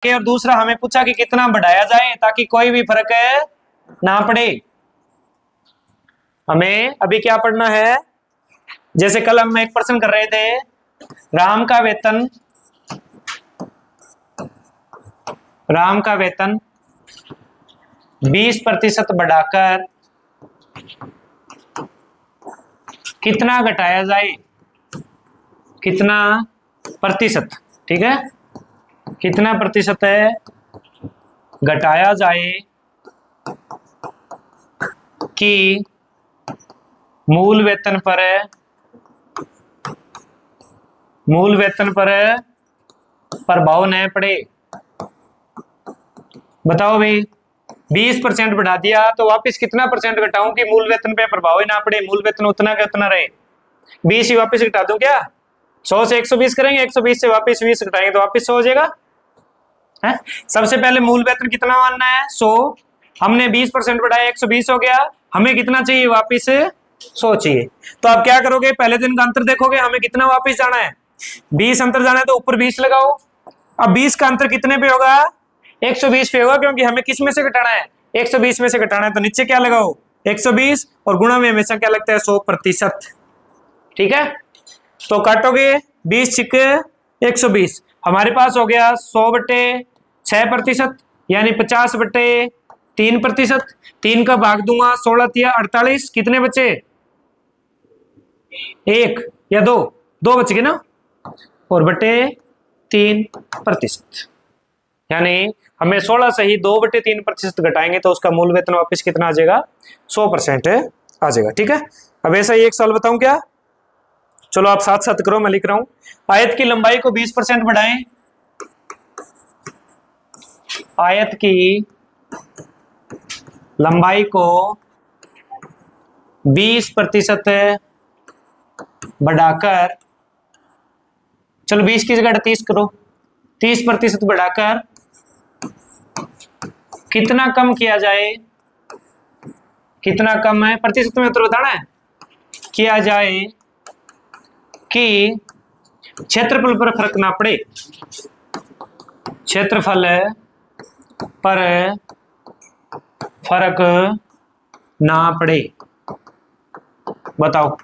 के, और दूसरा हमें पूछा कि कितना बढ़ाया जाए ताकि कोई भी फर्क ना पड़े। हमें अभी क्या पढ़ना है, जैसे कल हम एक प्रश्न कर रहे थे, राम का वेतन 20% बढ़ाकर कितना घटाया जाए, कितना प्रतिशत, ठीक है, कितना प्रतिशत है घटाया जाए कि मूल वेतन पर प्रभाव न पड़े। बताओ भाई, 20% बढ़ा दिया तो वापस कितना परसेंट घटाऊं कि मूल वेतन पे प्रभाव ही ना पड़े, मूल वेतन उतना का उतना रहे। 20 ही वापस घटा दूं क्या? 100 से 120 करेंगे, 120 से वापस 20 घटाएंगे तो वापस 100 हो जाएगा है? सबसे पहले मूल वेतन कितना मानना है? 100। हमने 20% बढ़ाया, 120 हो गया, हमें कितना चाहिए वापस? 100 चाहिए। तो आप क्या करोगे, पहले दिन का अंतर देखोगे, हमें कितना वापस जाना है? 20 अंतर जाना है तो ऊपर 20 लगाओ। अब 20 का अंतर कितने पे होगा? 120 पे होगा, क्योंकि हमें किस में से घटाना है? 120 में से घटाना है, तो नीचे क्या लगाओ? 120, और गुणा में हमेशा क्या लगता है? 100%। ठीक है, तो काटोगे 20 छिके 120, हमारे पास हो गया 100/6%, यानी 50/3%। 3 का भाग दूंगा, 16 या 48, कितने बचे? 1 या 2? 2 बच गए ना, और बटे 3%, यानी हमें 16 से ही 2/3% घटाएंगे तो उसका मूल वेतन वापस कितना आ जाएगा? 100% आ जाएगा। ठीक है, अब ऐसा ही एक सवाल बताऊं क्या? चलो आप साथ साथ करो, मैं लिख रहा हूं। आयत की लंबाई को 20% बढ़ाएं, आयत की लंबाई को 20% बढ़ाकर, चलो 20 की जगह 30 करो, 30% बढ़ाकर कितना कम किया जाए, कितना कम है प्रतिशत में तो बताना है, किया जाए कि क्षेत्रफल पर फर्क ना पड़े, क्षेत्रफल पर फर्क ना पड़े। बताओ,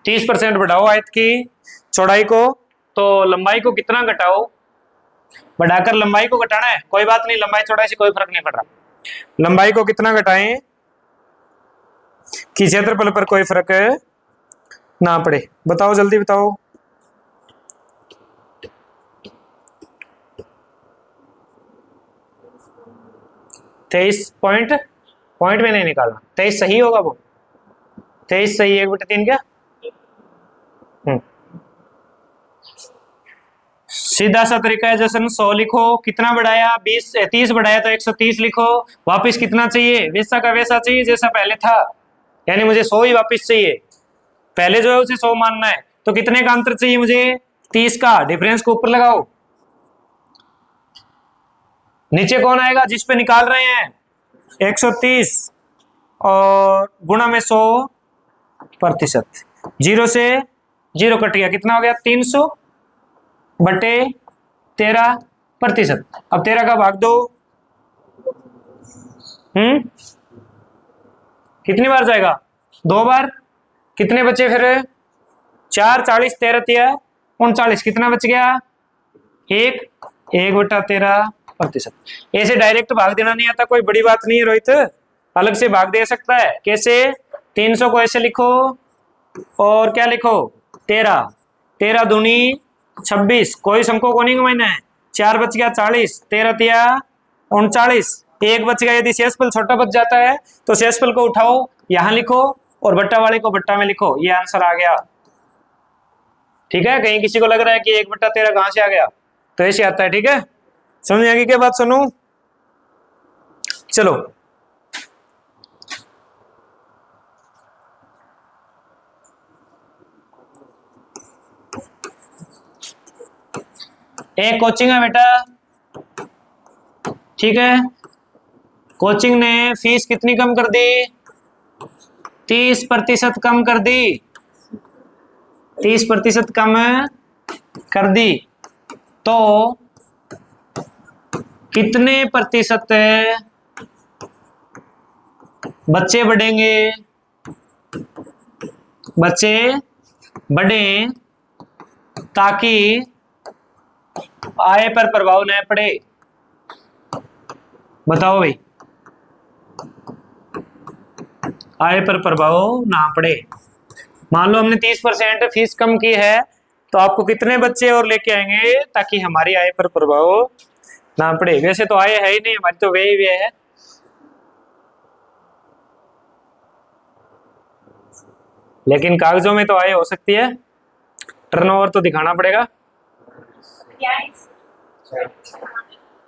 30% बढ़ाओ आयत की चौड़ाई को, तो लंबाई को कितना घटाओ? बढ़ाकर लंबाई को घटाना है, कोई बात नहीं, लंबाई चौड़ाई से कोई फर्क नहीं पड़ रहा। लंबाई को कितना घटाएं कि क्षेत्रफल पर कोई फर्क ना पड़े? बताओ जल्दी बताओ। पॉइंट में नहीं निकालना, 23 सही होगा वो, 23 सही, 1/3 क्या? सीधा सा तरीका है, जैसे 100 लिखो, कितना बढ़ाया? 30 बढ़ाया तो 130 लिखो, वापस कितना चाहिए? वैसा का वैसा चाहिए जैसा पहले था, यानी मुझे 100 ही वापस चाहिए, पहले जो है उसे 100 मानना है। तो कितने का अंतर चाहिए मुझे? 30 का। डिफरेंस को ऊपर लगाओ, नीचे कौन आएगा जिस पे निकाल रहे हैं? 130, और गुणा में 100%, 0 से 0 कट गया, कितना हो गया? 300/13%। अब 13 का भाग दो, कितनी बार जाएगा? 2 बार। कितने बचे फिर? 4, 40, 13 39, कितना बच गया? 1/13%। ऐसे डायरेक्ट भाग देना नहीं आता, कोई बड़ी बात नहीं है रोहित, अलग से भाग दे सकता है। कैसे? 300 को ऐसे लिखो, और क्या लिखो? 13, 13 दूनी 26, कोई संको को नहीं घुमाना है। 4 बच गया 40, 13 39, 1 बच गया। यदि शेषफल छोटा बच जाता है तो शेषफल को उठाओ, यहां लिखो, और बट्टा वाले को बट्टा में लिखो, ये आंसर आ गया। ठीक है, कहीं किसी को लग रहा है कि 1/13 कहां से आ गया, तो ऐसे आता है। ठीक है, समझ आएगी क्या बात? सुनो, चलो एक कोचिंग है बेटा, ठीक है, कोचिंग ने फीस कितनी कम कर दी? 30% कम कर दी, 30% कम कर दी। तो कितने प्रतिशत बच्चे बढ़ेंगे, बच्चे बढ़े ताकि आय पर प्रभाव न पड़े। बताओ भाई, आय पर प्रभाव ना पड़े। मान लो हमने 30% फीस कम की है, तो आपको कितने बच्चे और लेके आएंगे ताकि हमारी आय पर प्रभाव ना पड़े। वैसे तो आय है ही नहीं हमारी, तो वे ही वे है। लेकिन कागजों में तो आय हो सकती है, टर्नओवर तो दिखाना पड़ेगा।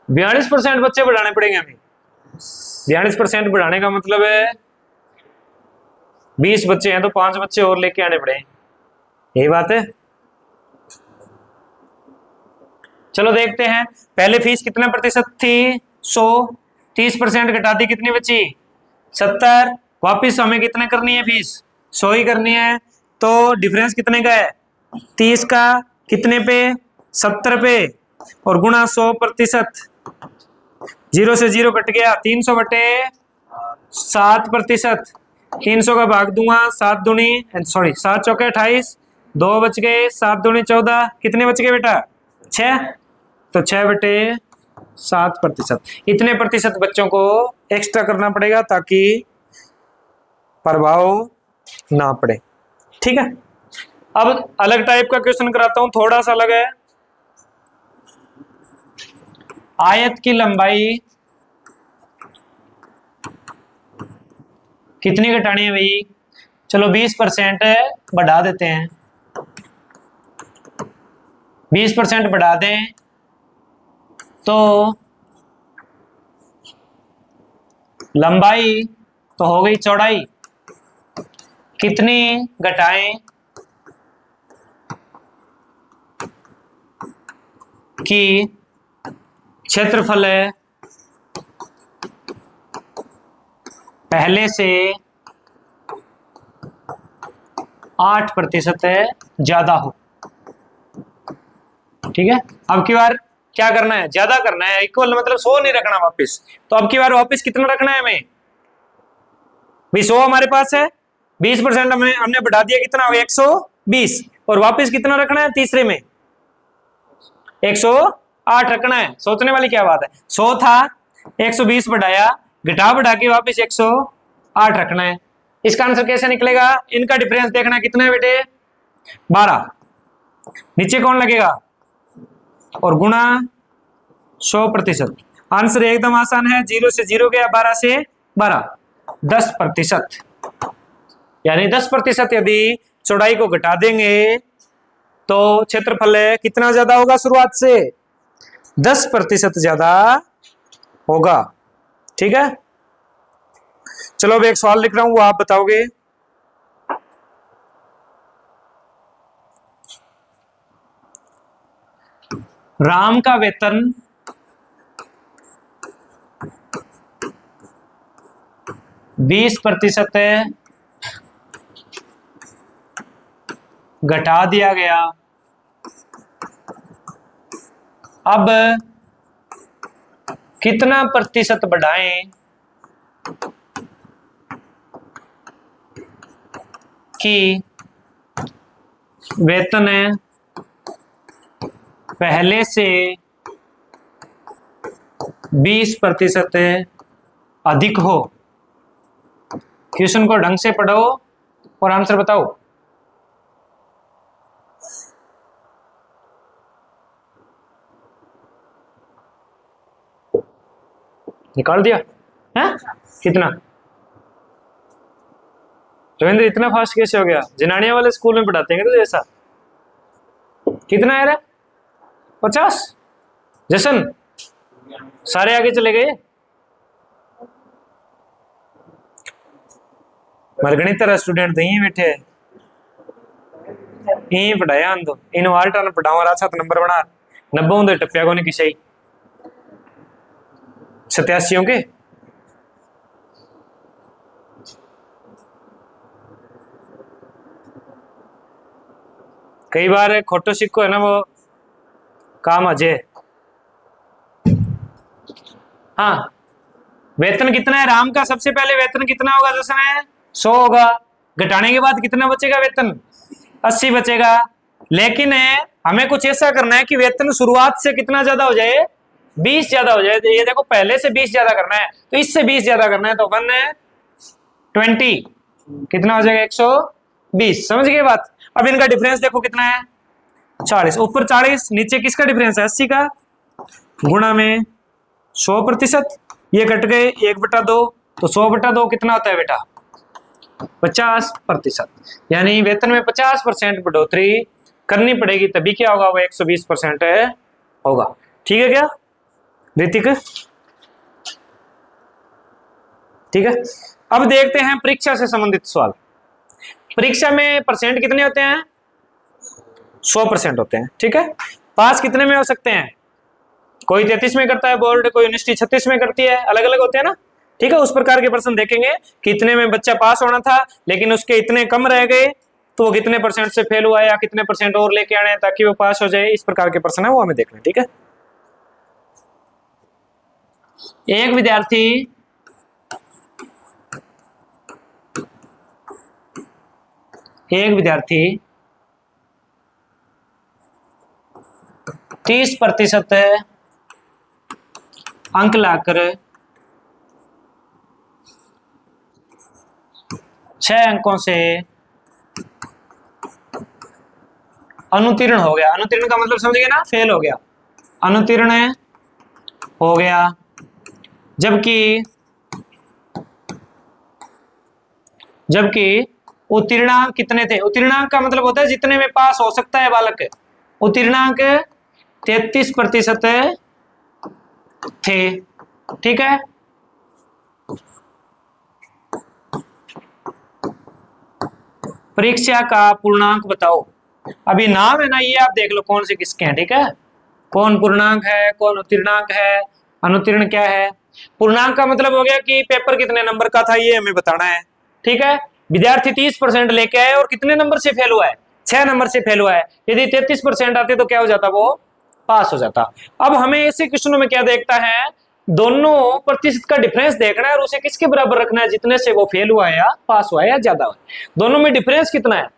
42% बच्चे बढ़ाने पड़ेंगे हमें। 42% बढ़ाने का मतलब है 20 बच्चे हैं तो 5 बच्चे और लेके आने पड़े, यही बात है। चलो देखते हैं, पहले फीस कितना प्रतिशत थी, 100, 30% घटा दी, कितनी बची, 70। वापिस हमें कितने करनी है फीस, 100 ही करनी है, तो डिफरेंस कितने का है, 30 का, कितने पे, 70 पे, और गुणा 100%। 0 से 0 कट गया, 300/7%। 300 का भाग दूंगा, 7 चौके 28, 2 बच गए, 7 दूनी 14, कितने बच गए बेटा, 6। तो 6/7%। इतने प्रतिशत बच्चों को एक्स्ट्रा करना पड़ेगा ताकि प्रभाव ना पड़े। ठीक है, अब अलग टाइप का क्वेश्चन कराता हूं, थोड़ा सा अलग है। आयत की लंबाई कितनी घटानी है भाई, चलो 20% बढ़ा देते हैं, 20% बढ़ा दें तो लंबाई तो हो गई चौड़ाई, कितनी घटाएं कि क्षेत्रफल है पहले से 8% ज्यादा हो। ठीक है, अब की बार क्या करना है, ज्यादा करना है, इक्वल मतलब 100 नहीं रखना वापस। तो अब की बार वापस कितना रखना है हमें भाई, 100 हमारे पास है, 20% हमने बढ़ा दिया, कितना हो गया 120, और वापस कितना रखना है तीसरे में, 108 रखना है। सोचने वाली क्या बात है, 100 था, 120 बढ़ाया, घटा बढ़ा के वापस 108 रखना है। इसका आंसर कैसे निकलेगा, इनका डिफरेंस देखना है, कितना है बेटे 12, नीचे कौन लगेगा, और गुणा 100%। आंसर एकदम आसान है, 0 से 0 गया, 12 से 12, 10%। यानी 10% यदि चौड़ाई को घटा देंगे तो क्षेत्रफल कितना ज्यादा होगा, शुरुआत से 10% ज्यादा होगा। ठीक है, चलो अब एक सवाल लिख रहा हूं, वो आप बताओगे। राम का वेतन 20% घटा दिया गया, अब कितना प्रतिशत बढ़ाएं कि वेतन पहले से 20% अधिक हो। क्वेश्चन को ढंग से पढ़ो और आंसर बताओ। निकाल दिया है, कितना रविंद्र, इतना फास्ट कैसे हो गया, जिनानिया वाले स्कूल में पढ़ाते हैं तो जैसा। कितना है रे, 50। जशन सारे आगे चले गए, गणित स्टूडेंट तो यहीं बैठे हैं, यहीं पढ़ाया तो इन वाल्टा ने पढ़ावा अच्छा तो नंबर बना 90 टप्पिया को नहीं किसी 87 के। कई बार खोटो सिक्को है ना, वो काम अजय हाँ, वेतन कितना है राम का? सबसे पहले वेतन कितना होगा जैसे 100 होगा, घटाने के बाद कितना बचेगा वेतन? 80 बचेगा। लेकिन हमें कुछ ऐसा करना है कि वेतन शुरुआत से कितना ज्यादा हो जाए, 20 ज्यादा हो जाए। ये देखो पहले से 20 ज्यादा करना है, तो इससे 20 ज्यादा करना है, तो 120 कितना हो जाएगा? 120। समझ गए बात? अब इनका डिफरेंस देखो कितना है, 40। ऊपर 40, नीचे किसका डिफरेंस है? 80 का, गुणा में 100%। ये कट गए 1/2, तो 100/2 कितना होता है बेटा? 50%। यानी वेतन में 50% बढ़ोतरी करनी पड़ेगी, तभी क्या होगा? वो 120% होगा। ठीक है क्या ऋतिक? ठीक है। अब देखते हैं परीक्षा से संबंधित सवाल। परीक्षा में परसेंट कितने होते हैं? 100% होते हैं। ठीक है। पास कितने में हो सकते हैं? कोई 33 में करता है बोर्ड, कोई यूनिवर्सिटी 36 में करती है, अलग अलग होते हैं ना। ठीक है। उस प्रकार के प्रश्न देखेंगे कि इतने में बच्चा पास होना था लेकिन उसके इतने कम रह गए, तो वो कितने परसेंट से फेल हुआ या कितने परसेंट और लेके आने हैं ताकि वो पास हो जाए। इस प्रकार के प्रश्न है वो हमें देखना। ठीक है। एक विद्यार्थी 30% अंक लाकर 6 अंकों से अनुत्तीर्ण हो गया। अनुत्तीर्ण का मतलब समझिए ना, फेल हो गया, अनुत्तीर्ण हो गया। जबकि उत्तीर्णांक कितने थे? उत्तीर्णांक का मतलब होता है जितने में पास हो सकता है बालक। उत्तीर्णांक 33% थे। ठीक है। परीक्षा का पूर्णांक बताओ। अभी नाम है ना, ये आप देख लो कौन से किसके हैं। ठीक है। कौन पूर्णांक है, कौन उत्तीर्णांक है, अनुत्तीर्ण क्या है। पूर्णांक का मतलब हो गया कि पेपर कितने नंबर का था, ये हमें बताना है। ठीक है। विद्यार्थी 30% लेके आए और कितने नंबर से फेल हुआ है? 6 नंबर से फेल हुआ है। यदि 33% आते तो क्या हो जाता? वो पास हो जाता। अब हमें ऐसे क्वेश्चनों में क्या देखता है, दोनों प्रतिशत का डिफरेंस देखना है और उसे किसके बराबर रखना है, जितने से वो फेल हुआ है या पास हुआ है या ज्यादा हुआ है। दोनों में डिफरेंस कितना है?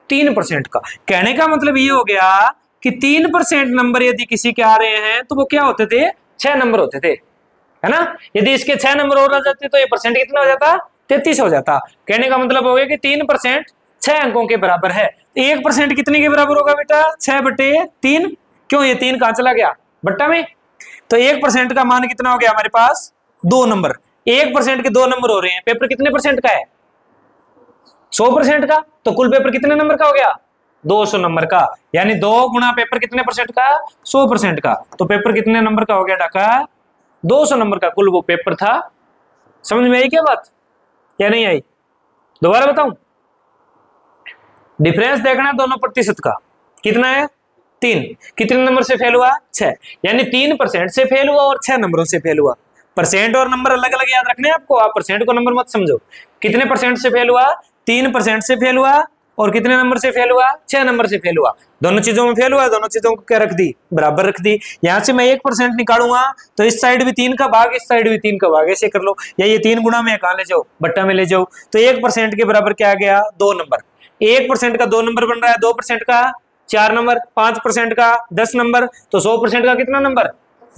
3% का। कहने का मतलब ये हो गया कि 3% नंबर यदि किसी के आ रहे हैं तो वो क्या होते थे? 6 नंबर होते थे, है ना। यदि इसके 6 नंबर और आ जाते तो ये परसेंट कितना हो जाता? 33 हो जाता। कहने का मतलब हो गया कि 3% 6 अंकों के बराबर है। 1% कितने के बराबर होगा बेटा? 6/3। क्यों? ये 3 कहां चला गया? बट्टा में। तो 1% का मान कितना हो गया हमारे पास? 2 नंबर। 1% के 2 नंबर हो रहे हैं। पेपर कितने परसेंट का है? 100% का। तो कुल पेपर कितने नंबर का हो गया? 200 नंबर का। यानी 2 गुणा पेपर कितने परसेंट का? 100% का। तो पेपर कितने नंबर का हो गया डाका? 200 नंबर का कुल वो पेपर था। समझ में आई क्या बात या नहीं आई? दोबारा बताऊं, डिफरेंस देखना है दोनों प्रतिशत का। कितना है? 3। कितने नंबर से फेल हुआ? 6। यानी 3% से फेल हुआ और 6 नंबरों से फेल हुआ। परसेंट और नंबर अलग अलग याद रखने हैं आपको, आप परसेंट को नंबर मत समझो। कितने परसेंट से फेल हुआ? 3% से फेल हुआ। और कितने नंबर से फेल हुआ? 6 नंबर से फेल हुआ। दोनों चीजों में फेल हुआ, दोनों चीजों को क्या रख दी? बराबर रख दी। यहां से मैं 1% निकालूंगा तो इस साइड भी 3 का भाग, इस साइड भी 3 का भाग, ऐसे कर लो। या ये 3 गुणा में कहां ले जाओ? बट्टा में ले जाओ। तो 1% के बराबर क्या आ गया? 2 नंबर। 1% का 2 नंबर बन रहा है, 2% का 4 नंबर, 5% का 10 नंबर, तो 100% का कितना नंबर?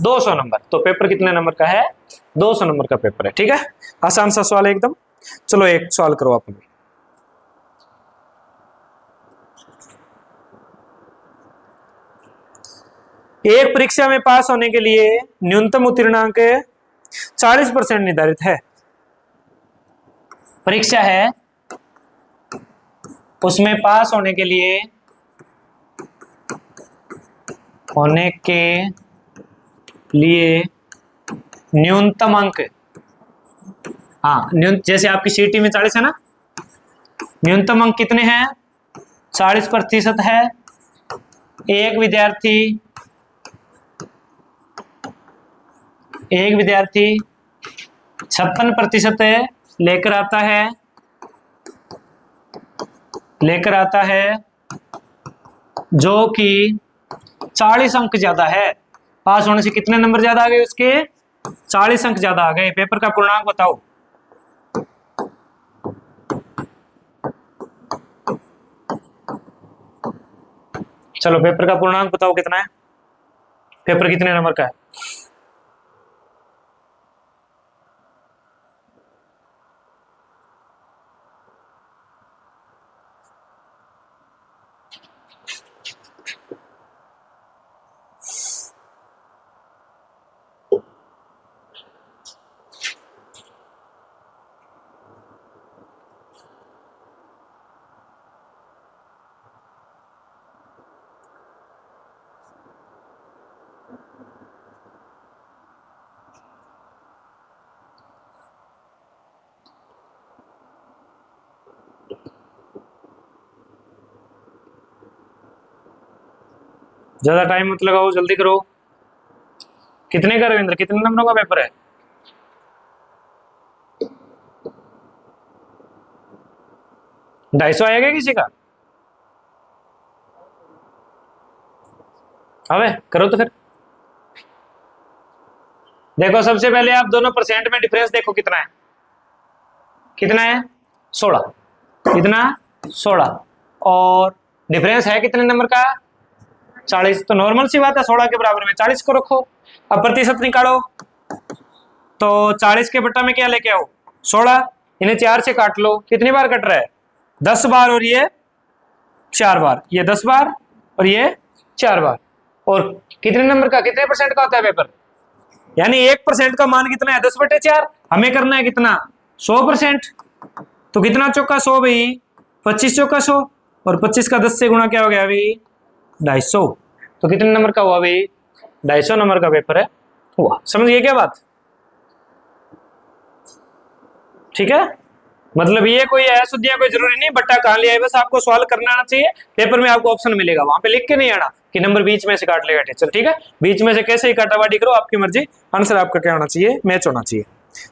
200 नंबर। तो पेपर कितने नंबर का है? 200 नंबर का पेपर है। ठीक है। आसान सा सवाल है एकदम। चलो एक सवाल करो आप। एक परीक्षा में पास होने के लिए न्यूनतम उत्तीर्णांक 40% निर्धारित है। परीक्षा है, उसमें पास होने के लिए न्यूनतम अंक, हाँ जैसे आपकी सीटी में 40 है ना, न्यूनतम अंक कितने हैं? 40% है। एक विद्यार्थी 56% लेकर आता है, जो कि 40 अंक ज्यादा है। पास होने से कितने नंबर ज्यादा आ गए उसके? 40 अंक ज्यादा आ गए। पेपर का पूर्णांक बताओ। चलो पेपर का पूर्णांक बताओ कितना है, पेपर कितने नंबर का है। ज्यादा टाइम मत लगाओ, जल्दी करो। कितने का रविंद्र, कितने नंबरों का पेपर है। ढाई सौ आएगा किसी का। अबे करो तो फिर। देखो सबसे पहले आप दोनों परसेंट में डिफरेंस देखो कितना है, कितना है 16, कितना 16, और डिफरेंस है कितने नंबर का 40। तो नॉर्मल सी बात है 16 के बराबर में 40 को रखो। अब प्रतिशत निकालो, तो 40 के बट्टा में क्या लेके आओ 16, इन्हें 4 से काट लो, कितनी बार कट रहा है 10 बार, और ये 4 बार, ये 10 बार और ये 4 बार। और कितने नंबर का, कितने परसेंट का होता है पेपर, यानी 1% का मान कितना है 10/4। हमें करना है कितना 100%। तो कितना चौका 100 भाई, 25 चौका 100, और 25 का 10 से गुणा क्या हो गया भाई 250। तो कितने नंबर का हुआ भाई 250 नंबर का पेपर है हुआ। समझ गए क्या बात। ठीक है, मतलब ये कोई अशुद्धियां कोई जरूरी नहीं, बट्टा कहां लिया है, बस आपको सवाल करना आना चाहिए। पेपर में आपको ऑप्शन मिलेगा, वहां पे लिख के नहीं आना कि नंबर बीच में से काट लेगा टीचर। ठीक है, बीच में से कैसे ही काटावाटी करो, आपकी मर्जी, आंसर आपका क्या होना चाहिए मैच होना चाहिए।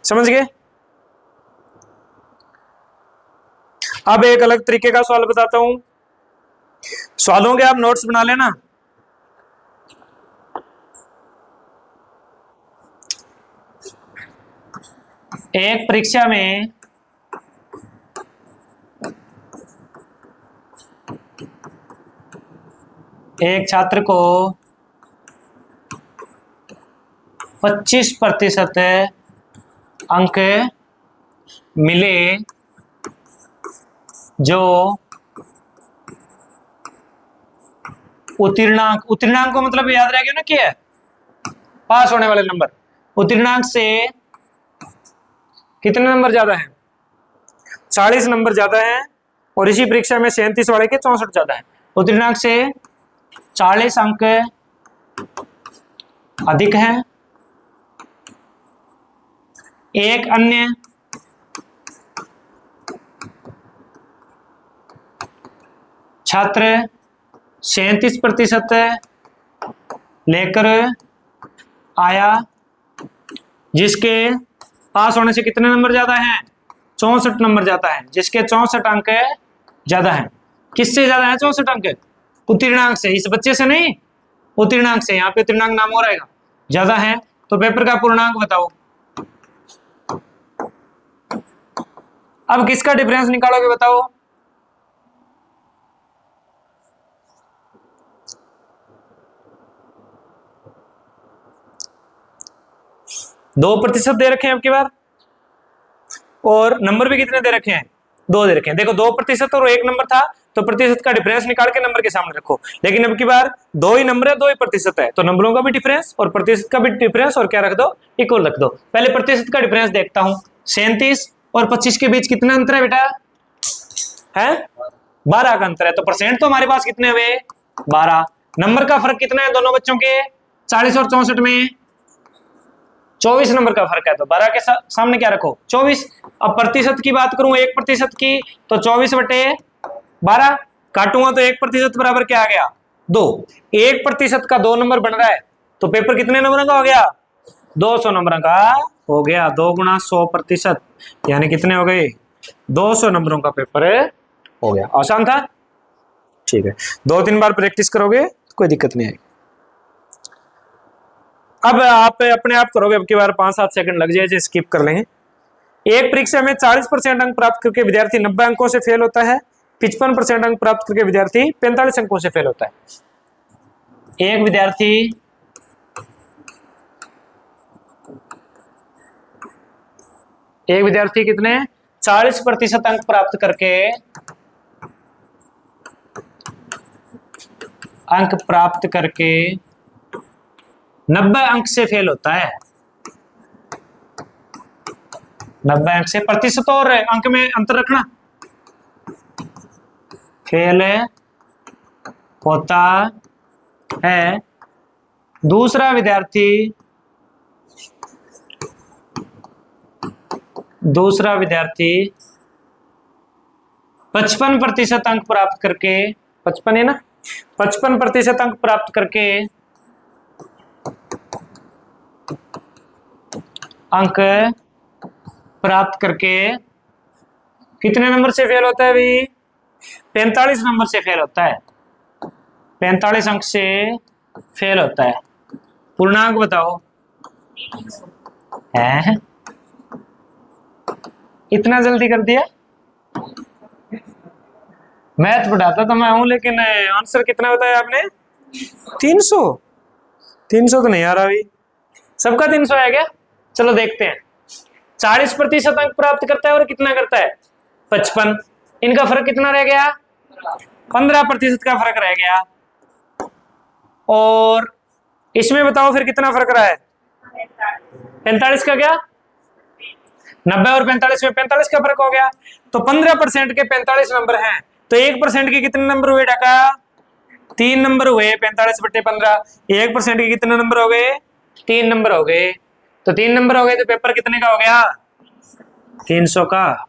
समझ गए। अब एक अलग तरीके का सवाल बताता हूं, सवालों के आप नोट्स बना लेना। एक परीक्षा में एक छात्र को 25% अंक मिले, जो उत्तीर्णांक, उत्तीर्णांक को मतलब याद रह गया ना क्या है पास होने वाले नंबर, उत्तीर्णांक से कितने नंबर ज्यादा है 40 नंबर ज्यादा है, और इसी परीक्षा में 37 वाले के 64 ज्यादा है। उत्तीर्णांक से 40 अंक अधिक है। एक अन्य छात्र 37% लेकर आया, जिसके पास होने से कितने नंबर ज्यादा हैं 64 नंबर ज्यादा है, जिसके 64 अंक ज्यादा है। किससे ज्यादा है 64 अंक, उत्तीर्णांक से, इस बच्चे से नहीं, उत्तीर्णांक से। यहाँ पे उत्तीर्णांक नाम हो रहेगा, ज्यादा है। तो पेपर का पूर्णांक बताओ। अब किसका डिफरेंस निकालोगे बताओ। दो प्रतिशत दे रखे हैं आपकी बार, और नंबर भी कितने दे रखे हैं 2 दे रखे हैं। देखो 2% और 1 नंबर था, तो प्रतिशत का डिफरेंस निकाल के नंबर के सामने रखो। लेकिन अब की बार 2 ही नंबर है, 2 ही प्रतिशत है, तो नंबरों का भी डिफरेंस और प्रतिशत का भी डिफरेंस और क्या रख दो इक्वल रख दो। पहले प्रतिशत का डिफरेंस देखता हूं, 37 और 25 के बीच कितना अंतर है बेटा, है 12 का अंतर है। तो परसेंट तो हमारे पास कितने हुए 12। नंबर का फर्क कितना है दोनों बच्चों के 40 और 64 में 24 नंबर का फर्क है, तो 12 के सामने क्या रखो 24। अब प्रतिशत की बात करूं 1% की, तो 24/12 काटूंगा तो 1% बराबर क्या आ गया 2। 1% का 2 नंबर बन रहा है, तो पेपर कितने नंबर का हो गया 200 नंबर का हो गया। 2 गुणा 100%, यानी कितने हो गए 200 नंबरों का पेपर हो गया। आसान था, ठीक है। 2-3 बार प्रैक्टिस करोगे कोई दिक्कत नहीं आएगी। अब आप अपने आप करोगे, अब की बार 5-7 सेकंड लग जाए, स्किप कर लेंगे। एक परीक्षा में 40% अंक प्राप्त करके विद्यार्थी 90 अंकों से फेल होता है, 55% अंक प्राप्त करके विद्यार्थी 45 अंकों से फेल होता है। एक विद्यार्थी कितने 40% अंक प्राप्त करके अंक प्राप्त करके 90 अंक से फेल होता है। 90 अंक से, प्रतिशत और अंक में अंतर रखना, फेल होता है। दूसरा विद्यार्थी 55% अंक प्राप्त करके, 55 है ना, 55% अंक प्राप्त करके कितने नंबर से फेल होता है भाई? 45 नंबर से फेल होता है। 45 अंक से फेल होता है। पूर्णांक बताओ। है इतना जल्दी कर दिया? मैथ पढ़ाता तो मैं हूं, लेकिन आंसर कितना बताया आपने? 300 तो नहीं आ रहा अभी। सबका 300 है क्या? चलो देखते हैं। 40% अंक प्राप्त करता है और कितना करता है? 55। इनका फर्क कितना रह गया? 15% का फर्क रह गया। और इसमें बताओ फिर कितना फर्क रहा है? 45 का क्या? 90 और 45 में 45 का फर्क हो गया। तो 15% के 45 नंबर हैं, तो 1% के कितने नंबर हुए ढका? 3 नंबर हुए। 45/15। 1% के कितने नंबर हो गए? 3 नंबर हो गए। तो 3 नंबर हो गए, तो पेपर कितने का हो गया? 300 का।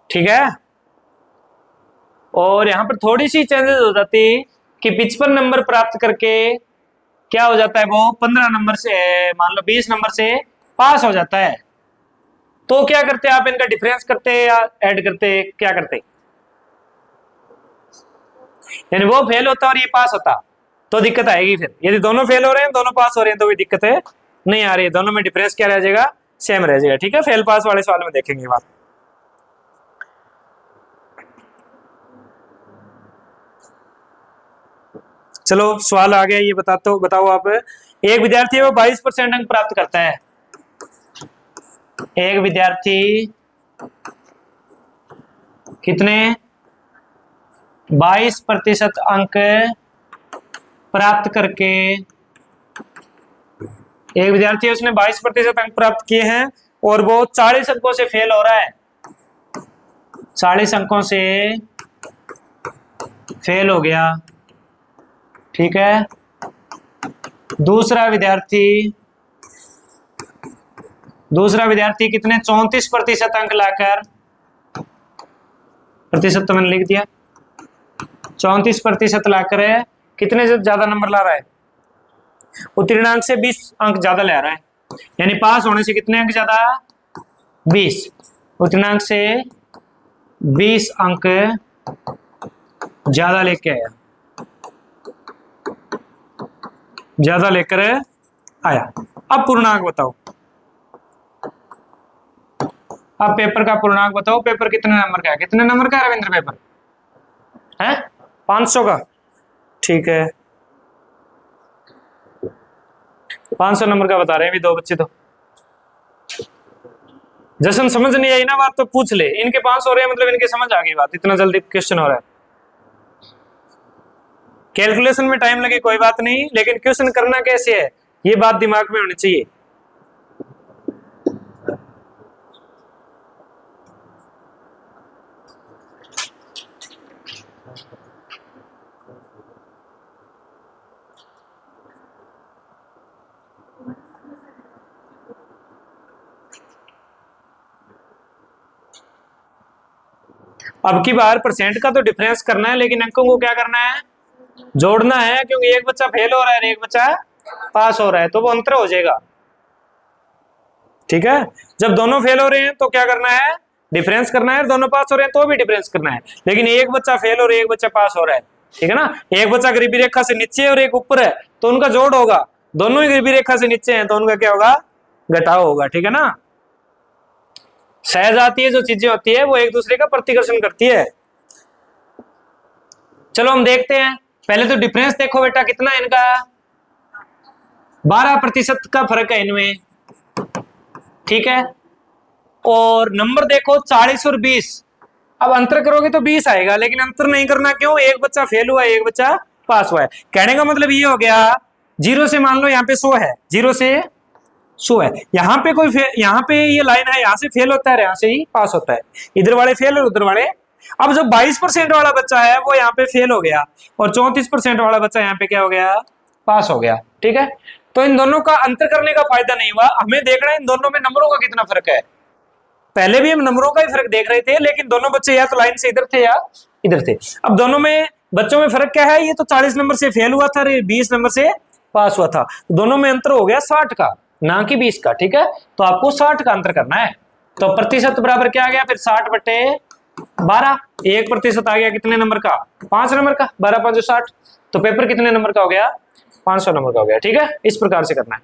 ठीक है। और यहां पर थोड़ी सी चेंजेस हो जाती कि 55 नंबर प्राप्त करके क्या हो जाता है, वो 15 नंबर से, मान लो 20 नंबर से पास हो जाता है। तो क्या करते आप? इनका डिफरेंस करते या ऐड करते? क्या करते? यानी वो फेल होता और ये पास होता तो दिक्कत आएगी। फिर यदि दोनों फेल हो रहे हैं, दोनों पास हो रहे हैं, तो भी दिक्कत है नहीं आ रही है। दोनों में डिफरेंस क्या रह जाएगा? सेम रह जाएगा। ठीक है, फेल पास वाले सवाल में देखेंगे बात। चलो सवाल आ गया, ये बताओ आप। एक विद्यार्थी है वो 22% अंक प्राप्त करता है। एक विद्यार्थी कितने 22% अंक प्राप्त करके, एक विद्यार्थी है उसने 22% अंक प्राप्त किए हैं और वो 40 अंकों से फेल हो रहा है। 40 अंकों से फेल हो गया। ठीक है। दूसरा विद्यार्थी कितने 34% अंक लाकर, प्रतिशत तो मैंने लिख दिया, 34% लाकर कितने से ज्यादा नंबर ला रहा है? उत्तीर्णांक से 20 अंक ज्यादा ले रहा है। यानी पास होने से कितने अंक ज्यादा? 20। उत्तीर्णांक से 20 अंक ज्यादा लेके आया, ज्यादा लेकर आया। अब पूर्णांक बताओ। अब पेपर का पूर्णांक बताओ। पेपर कितने नंबर का है? कितने नंबर का है रविंद्र पेपर? है 500 का। ठीक है, 500 नंबर का बता रहे हैं अभी 2 बच्चे। तो जैसन समझ नहीं आई ना बात तो पूछ ले। इनके 500 हो रहे हैं मतलब इनके समझ आ गई बात, इतना जल्दी क्वेश्चन हो रहा है। कैलकुलेशन में टाइम लगे कोई बात नहीं, लेकिन क्वेश्चन करना कैसे है ये बात दिमाग में होनी चाहिए। अब की बार परसेंट का तो डिफरेंस करना है, लेकिन अंकों को क्या करना है? जोड़ना है, क्योंकि एक बच्चा फेल हो रहा है और एक बच्चा पास हो रहा है, तो वो अंतर हो जाएगा। ठीक है। जब दोनों फेल हो रहे हैं तो क्या करना है? डिफरेंस करना है। दोनों पास हो रहे हैं तो भी डिफरेंस करना है। लेकिन एक बच्चा फेल और एक बच्चा पास हो रहा है, ठीक है ना, एक बच्चा गरीबी रेखा से नीचे और एक ऊपर है, तो उनका जोड़ होगा। दोनों ही गरीबी रेखा से नीचे हैं तो उनका क्या होगा, घटाव होगा। ठीक है ना, सहजातीय जो चीजें होती है वो एक दूसरे का प्रतिकर्षण करती है। चलो हम देखते हैं, पहले तो डिफरेंस देखो बेटा कितना है इनका, 12% का फर्क है इनमें। ठीक है, और नंबर देखो 40 और 20। अब अंतर करोगे तो 20 आएगा, लेकिन अंतर नहीं करना, क्यों, एक बच्चा फेल हुआ है एक बच्चा पास हुआ है। कहने का मतलब ये हो गया, 0 से मान लो यहाँ पे 100 है, 0 से 100 है, यहाँ पे कोई यहाँ पे ये लाइन है, यहाँ से फेल होता है, यहाँ से ही पास होता है, इधर वाले फेल और उधर वाले। अब जो 22% वाला बच्चा है वो यहाँ पे फेल हो गया, और 34% वाला बच्चा यहाँ पे क्या हो गया, पास हो गया। ठीक है, तो इन दोनों का अंतर करने का फायदा नहीं हुआ, हमें देखना है इन दोनों में नंबरों का कितना फर्क है। पहले भी हम नंबरों का ही फर्क देख रहे थे, लेकिन दोनों बच्चे या तो लाइन से इधर थे या इधर थे। अब दोनों में बच्चों में फर्क क्या है, ये तो 40 नंबर से फेल हुआ था और 20 नंबर से पास हुआ था, दोनों में अंतर हो गया 60 का, ना कि 20 का। ठीक है, तो आपको 60 का अंतर करना है। तो प्रतिशत बराबर क्या आ गया फिर, 60/12। 1% आ गया कितने नंबर का, 5 नंबर का, 12 5 60। तो पेपर कितने नंबर का हो गया, 500 नंबर का हो गया। ठीक है, इस प्रकार से करना है।